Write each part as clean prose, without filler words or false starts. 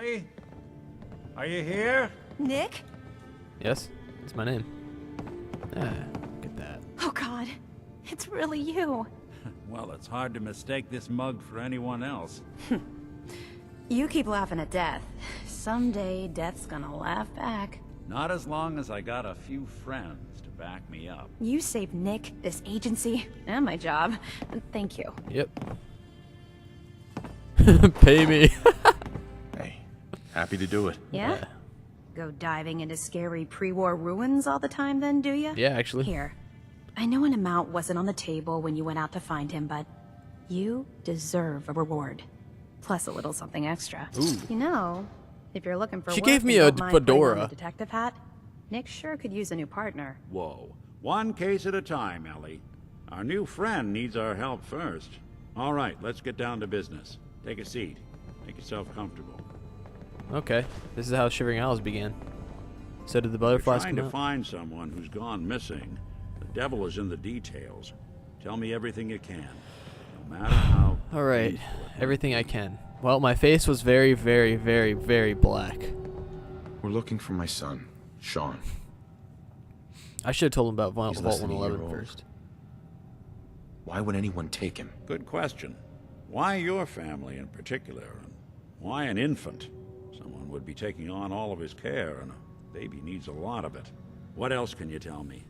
Ellie? Are you here? Nick? Yes, that's my name. Ah, get that. Oh God, it's really you. Well, it's hard to mistake this mug for anyone else. You keep laughing at death. Someday, death's gonna laugh back. Not as long as I got a few friends to back me up. You saved Nick, this agency, and my job. Thank you. Yep. Pay me. Hey, happy to do it. Yeah? Go diving into scary pre-war ruins all the time then, do you? Yeah, actually. Here. I know an amount wasn't on the table when you went out to find him, but you deserve a reward. Plus a little something extra. Ooh. You know, if you're looking for She work gave me and a don't mind putting on fedora. the detective hat, Nick sure could use a new partner. Whoa. One case at a time, Ellie. Our new friend needs our help first. All right, let's get down to business. Take a seat. Make yourself comfortable. Okay, this is how Shivering Isles began. So did the We're butterflies trying come to out? find someone who's gone missing. The devil is in the details. Tell me everything you can. No matter how... All right, painful it may everything be. I can. Well, my face was very, very, very, very black. We're looking for my son, Sean. I should have told him about Vault He's less than a 111 year old. first. Why would anyone take him? Good question. Why your family in particular? And why an infant? Someone would be taking on all of his care, and a baby needs a lot of it. What else can you tell me?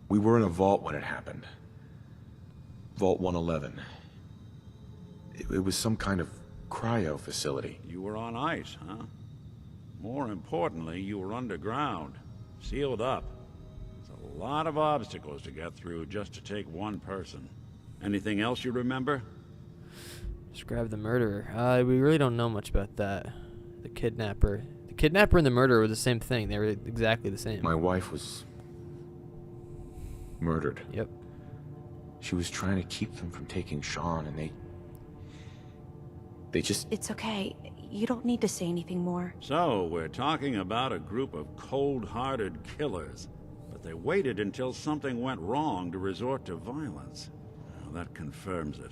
We were in a vault when it happened. Vault 111. It was some kind of cryo facility. You were on ice, huh? More importantly, you were underground, sealed up. There's a lot of obstacles to get through just to take one person. Anything else you remember? Describe the murderer. We really don't know much about that. The kidnapper. The kidnapper and the murderer were the same thing. They were exactly the same. My wife was murdered. Yep. She was trying to keep them from taking Sean, and they just... It's okay. You don't need to say anything more. So, we're talking about a group of cold-hearted killers, but they waited until something went wrong to resort to violence. Well, that confirms it.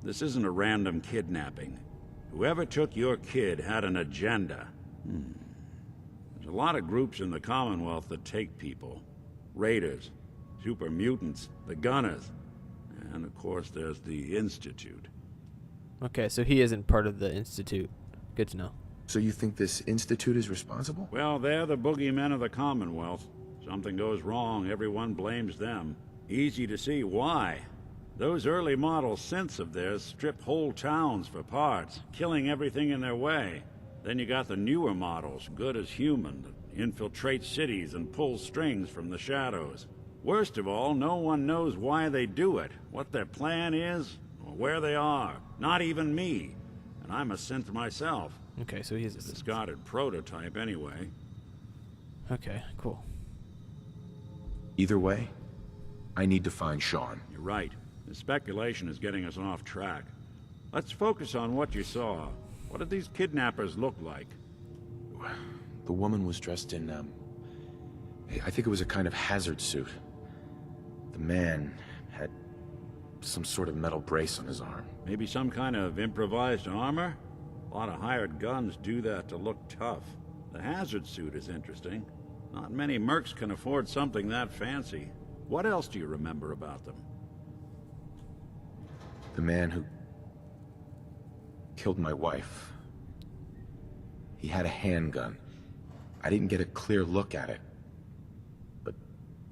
This isn't a random kidnapping. Whoever took your kid had an agenda. There's a lot of groups in the Commonwealth that take people. Raiders, super mutants, the Gunners, and of course there's the Institute. Okay, so he isn't part of the Institute. Good to know. So you think this institute is responsible? Well, they're the boogeymen of the Commonwealth. Something goes wrong, everyone blames them. Easy to see why. Those early model synths of theirs strip whole towns for parts, killing everything in their way. Then you got the newer models, good as human, that infiltrate cities and pull strings from the shadows. Worst of all, no one knows why they do it, what their plan is, or where they are. Not even me. And I'm a synth myself. Okay, so he's A a discarded prototype anyway. Okay, cool. Either way, I need to find Sean. You're right. The speculation is getting us off track. Let's focus on what you saw. What did these kidnappers look like? The woman was dressed in, I think it was a kind of hazard suit. The man had some sort of metal brace on his arm. Maybe some kind of improvised armor? A lot of hired guns do that to look tough. The hazard suit is interesting. Not many mercs can afford something that fancy. What else do you remember about them? The man who killed my wife. He had a handgun. I didn't get a clear look at it, but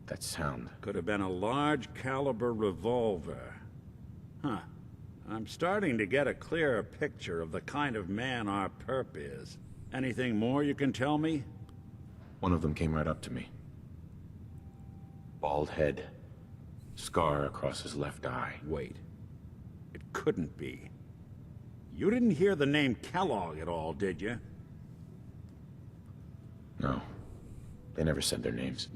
that sound. Could have been a large caliber revolver. Huh. I'm starting to get a clearer picture of the kind of man our perp is. Anything more you can tell me? One of them came right up to me. Bald head, scar across his left eye. Wait. It couldn't be. You didn't hear the name Kellogg at all, did you? No, they never said their names.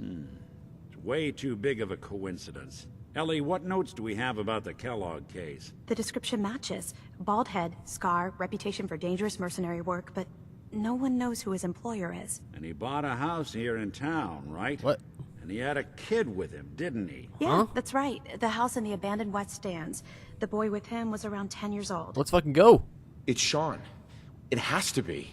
It's way too big of a coincidence. Ellie, what notes do we have about the Kellogg case? The description matches. Bald head, scar, reputation for dangerous mercenary work, but no one knows who his employer is. And he bought a house here in town, right? What? And he had a kid with him, didn't he? Yeah, Huh? that's right. The house in the abandoned West Stands. The boy with him was around 10 years old. Let's fucking go. It's Sean. It has to be.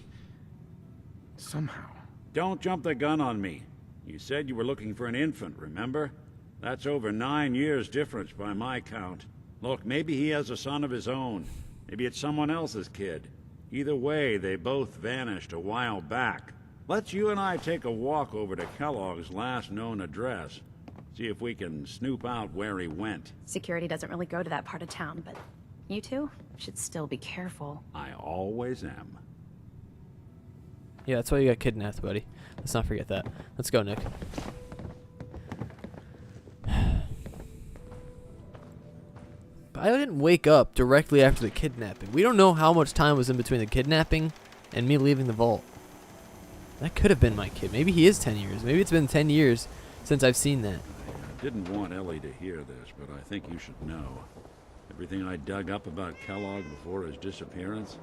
Somehow. Don't jump the gun on me. You said you were looking for an infant, remember? That's over 9 years difference by my count. Look, maybe he has a son of his own. Maybe it's someone else's kid. Either way, they both vanished a while back. Let's you and I take a walk over to Kellogg's last known address. See if we can snoop out where he went. Security doesn't really go to that part of town, but you two should still be careful. I always am. Yeah, that's why you got kidnapped, buddy. Let's not forget that. Let's go, Nick. But I didn't wake up directly after the kidnapping. We don't know how much time was in between the kidnapping and me leaving the vault. That could have been my kid. Maybe he is 10 years. Maybe it's been 10 years since I've seen that. I didn't want Ellie to hear this, but I think you should know. Everything I dug up about Kellogg before his disappearance is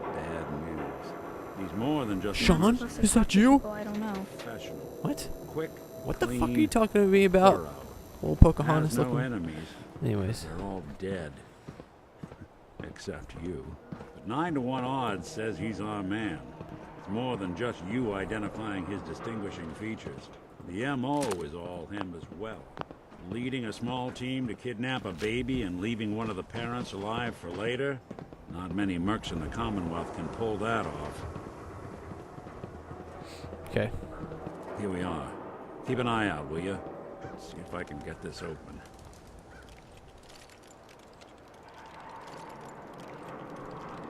bad news. He's more than just Sean, is that you? I don't know. professional. What? Quick, What the clean, fuck are you talking to me about? thorough. Old Pocahontas Has no looking. enemies. Anyways. They're all dead. Except you. But 9 to 1 odds says he's our man. It's more than just you identifying his distinguishing features. The M.O. is all him as well. Leading a small team to kidnap a baby and leaving one of the parents alive for later? Not many mercs in the Commonwealth can pull that off. Okay. Here we are. Keep an eye out, will you? Let's see if I can get this open.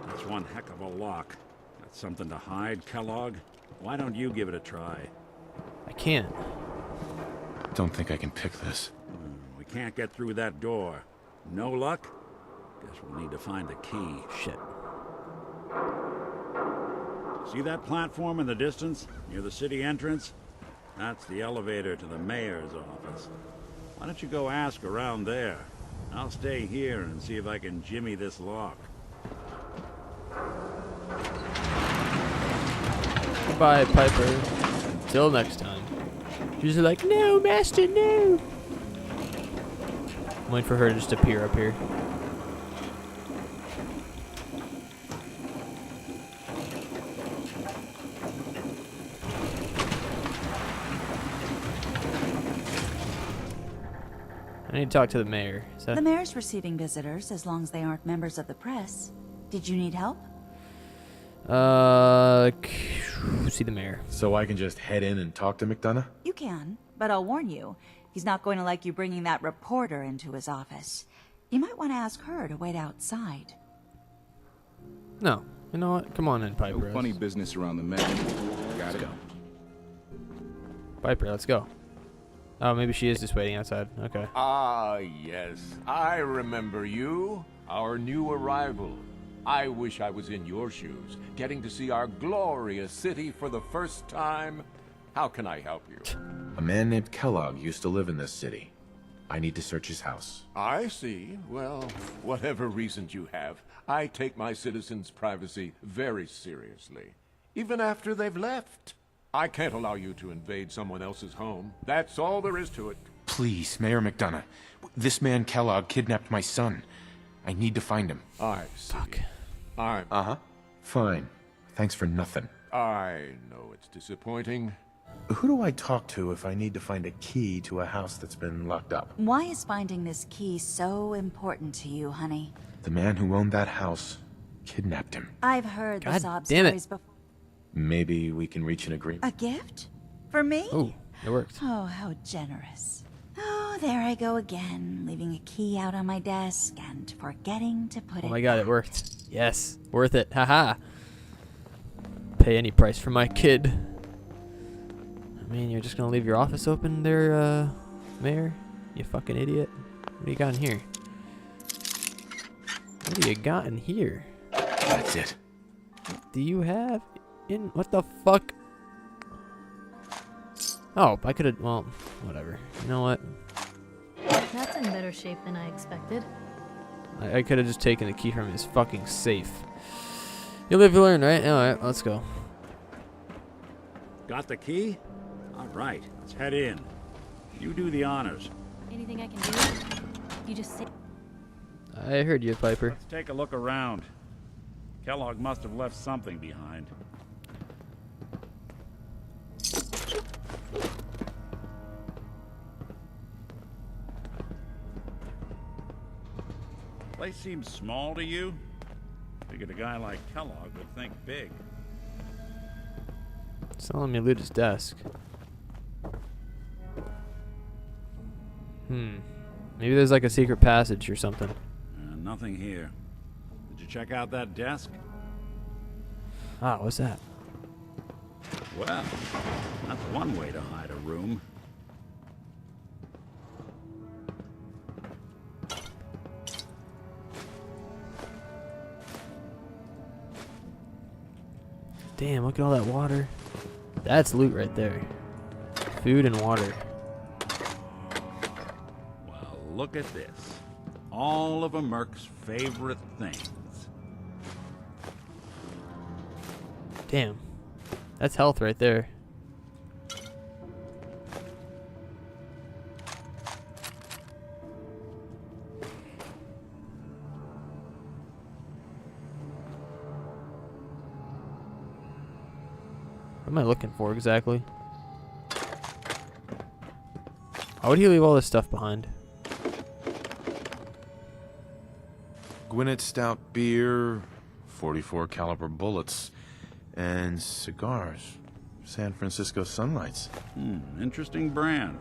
That's one heck of a lock. Got something to hide, Kellogg? Why don't you give it a try? I can't. Don't think I can pick this. We can't get through that door. No luck? Guess we'll need to find the key. Shit. See that platform in the distance, near the city entrance? That's the elevator to the mayor's office. Why don't you go ask around there? I'll stay here and see if I can jimmy this lock. Goodbye, Piper. Till next time. She's like, no, master, no. I'm waiting for her to just appear up here. I need to talk to the mayor. Is that... The mayor's receiving visitors as long as they aren't members of the press. Did you need help? See the mayor. So I can just head in and talk to McDonough? You can, but I'll warn you, he's not going to like you bringing that reporter into his office. You might want to ask her to wait outside. No. You know what? Come on in, Piper. No funny business around the man. Got it. Go. Piper, let's go. Oh, maybe she is just waiting outside. Okay. Ah, yes. I remember you. Our new arrival. I wish I was in your shoes, getting to see our glorious city for the first time. How can I help you? A man named Kellogg used to live in this city. I need to search his house. I see. Well, whatever reasons you have, I take my citizens' privacy very seriously. Even after they've left. I can't allow you to invade someone else's home. That's all there is to it. Please, Mayor McDonough. This man Kellogg kidnapped my son. I need to find him. I see. Fuck. Uh-huh. Fine. Thanks for nothing. I know it's disappointing. Who do I talk to if I need to find a key to a house that's been locked up? Why is finding this key so important to you, honey? The man who owned that house kidnapped him. I've heard the God sob damn it. stories before. Maybe we can reach an agreement. A gift? For me? Oh, it worked. Oh, how generous. Oh, there I go again, leaving a key out on my desk and forgetting to put it Oh my god, it back. worked. Yes. Worth it. Haha. Pay any price for my kid. I mean, you're just gonna leave your office open there, Mayor? You fucking idiot. What do you got in here? What do you got in here? That's it. What do you have in... What the fuck? Oh, I could've... Well, whatever. You know what? That's in better shape than I expected. I could have just taken the key from his fucking safe. You live, you learn, right? Alright, let's go. Got the key? All right, let's head in. You do the honors. Anything I can do? You just say. I heard you, Piper. Let's take a look around. Kellogg must have left something behind. Place seems small to you? Figured a guy like Kellogg would think big. It's not letting me loot his desk. Maybe there's like a secret passage or something. Nothing here. Did you check out that desk? Ah, what's that? Well, that's one way to hide a room. Damn, look at all that water. That's loot right there. Food and water. Well, look at this. All of a merc's favorite things. Damn. That's health right there. What am I looking for exactly? Why would he leave all this stuff behind? Gwinnett Stout beer, 44 caliber bullets, and cigars. San Francisco Sunlights. Interesting brand.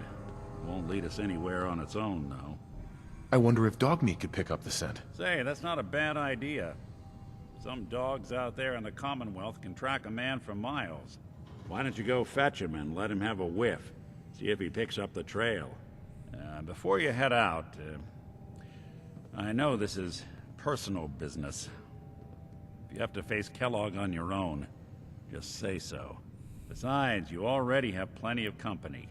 Won't lead us anywhere on its own, though. I wonder if Dogmeat could pick up the scent. Say, that's not a bad idea. Some dogs out there in the Commonwealth can track a man for miles. Why don't you go fetch him and let him have a whiff? See if he picks up the trail. Before you head out, I know this is personal business. If you have to face Kellogg on your own, just say so. Besides, you already have plenty of company.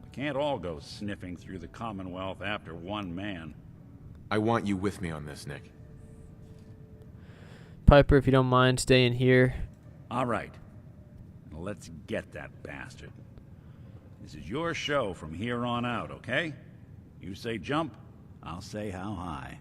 We can't all go sniffing through the Commonwealth after one man. I want you with me on this, Nick. Piper, if you don't mind staying here. All right. Let's get that bastard. This is your show from here on out, okay? You say jump, I'll say how high.